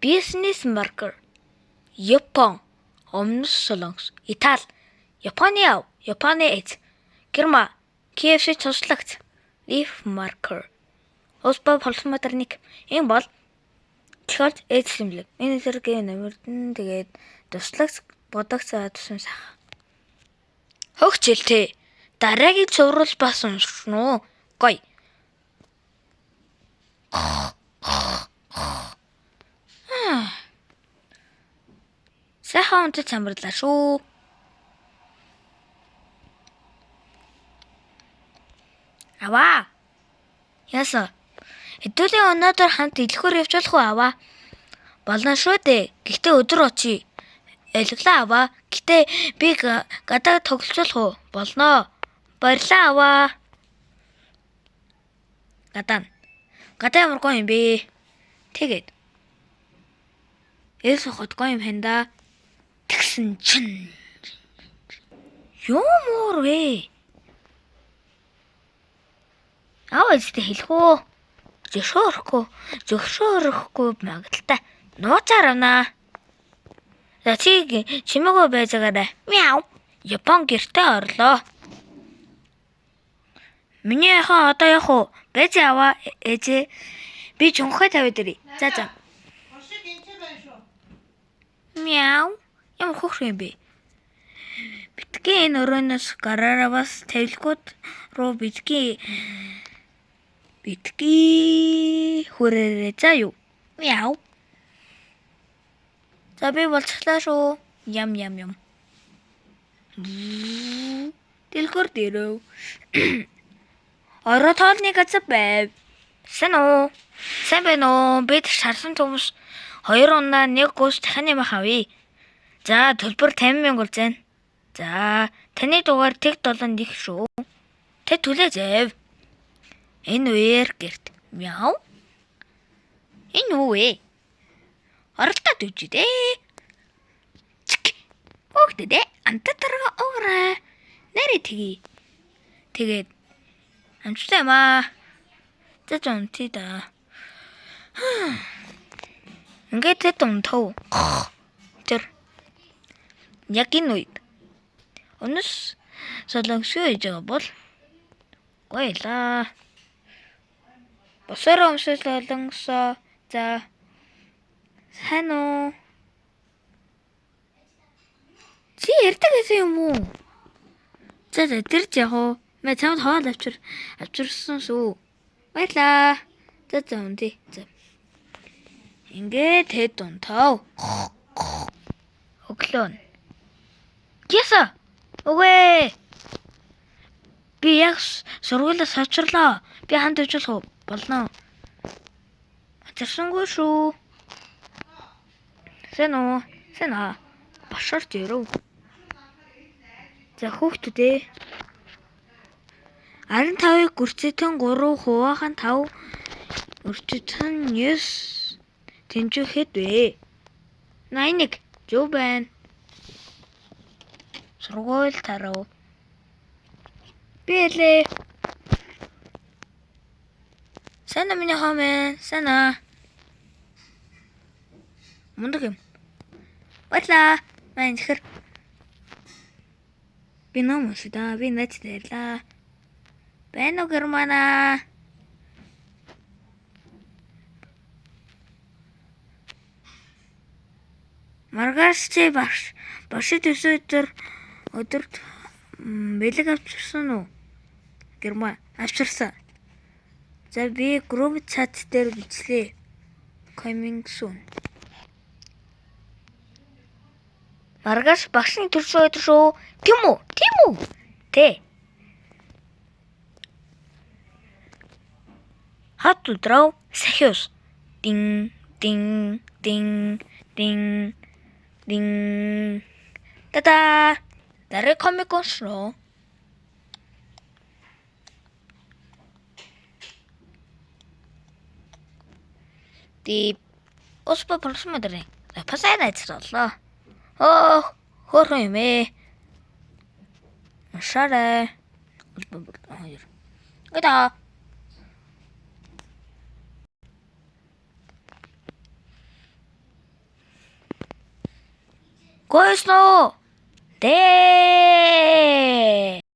Business marker. Япон, Өмнөд Солонгос, Итали, Японы эз, Герман, KFC цуцлагч, Leaf marker. Улсбай полсмотор нэг. Энэ бол тохиолж эз симлэг. Энэ зэрэг нэмэрдэн тэгээд туслагч бодогц тусан сах. Хөгжилтэй. Дараагийн цуврал бас уншин уу. Гоё. Сайхан унтаж самбарлаа шүү. Аваа. Яса. Хэдүүлийн өнөөдөр хамт дэлгүүр явж болох уу аваа? Болно шүү дээ. Гэхдээ өдөр очие. Ялглаа аваа. Гэхдээ би гадаа тоглолцох уу? Болно. Баярлалаа аваа. Гадаа ямар гоё юм бэ? Тэгээд эс хот гоё юм хэнда. Тэгсэн чин. Юмор вэ? Аваастай хэлэх үү? Зөвшөөрөхгүй магадaltaй. Нууцаар авнаа. За чимээгүй байж байгаарай. Мяу. Япон гэртээ орлоо. Миний ахаа одоо явах уу? Байж аваа ээжээ. Би чонхой тавиад ирье. За. Мяу. Ямар хөх юм бэ? Битгий энэ өрөөнөөс гараараа бас тавилгууд руу битгий хүрээрээ за юу? Мяу. За би болцглаа шүү. Ям. Дэлгүүр дээрөө. Ороо тоолны газар байв. Сайн уу? Сайн байна уу? Бид шарсан хүмүүс 2 унаа 1 гүйс дахин юм хавъя. За төлбөр 50,000 болж байна. За таны дугаар тэг 7 их шүү. Тэ түлээ зэв. Энэ үеэр гэрт. Мяу. Энэ юу вэ? Оролдоод үжи дээ. Огтдээ антатрага огра. Нэрэ тгий. Тэгээд амжилттай маа. За унтида. Ингээд тэт унтав. Тэр яг энэ үед Өмнөд Солонгос үеж байгаа бол гоёлаа. Босоор Өмнөд Солонгос за сайн уу? Чи ярьдаг гэсэн юм уу? За тэр ч яг уу. Мэ чамд хоол авчирсан шүү. Баярлаа. За унтъя. За. Ингээд хэд унтав. Өглөө. Киса. Үгүй. Би яг сургуулиас авчирлаа. Би ханд явуулах болно. Авчирсангүй шүү. Сайн уу? Сайн аа. Бошорч яруу. За хүүхдүүдээ 15-ыг гүрцэтэн 3 хуваахан 5 өрчөтөн 9 тэнцвэхэд вэ? 81 зөв байна. Сургууль тарав. Бэлээ. Сайн миний хомээ. Сайн аа. Мундаг юм. Баярлаа. Мань ихэр. Би ном уншida. Би найзтай ярьлаа. Байна уу Германа? Маргааш чи башид өдөрт бэлэг авчирсан уу? Герман авчирсан. За би групп чат дээр бичлээ. Coming soon. Маргааш багшийн төрсөн өдөр шүү. Тийм үү? Тэ. Хат утрав сахиус. Дин. Та-да! Дараагийн комик уншроо. Die Uspa Pulsmadre. Pasada Solo. Oh, horrime. Share. Gada. Гойсноо. Дээ.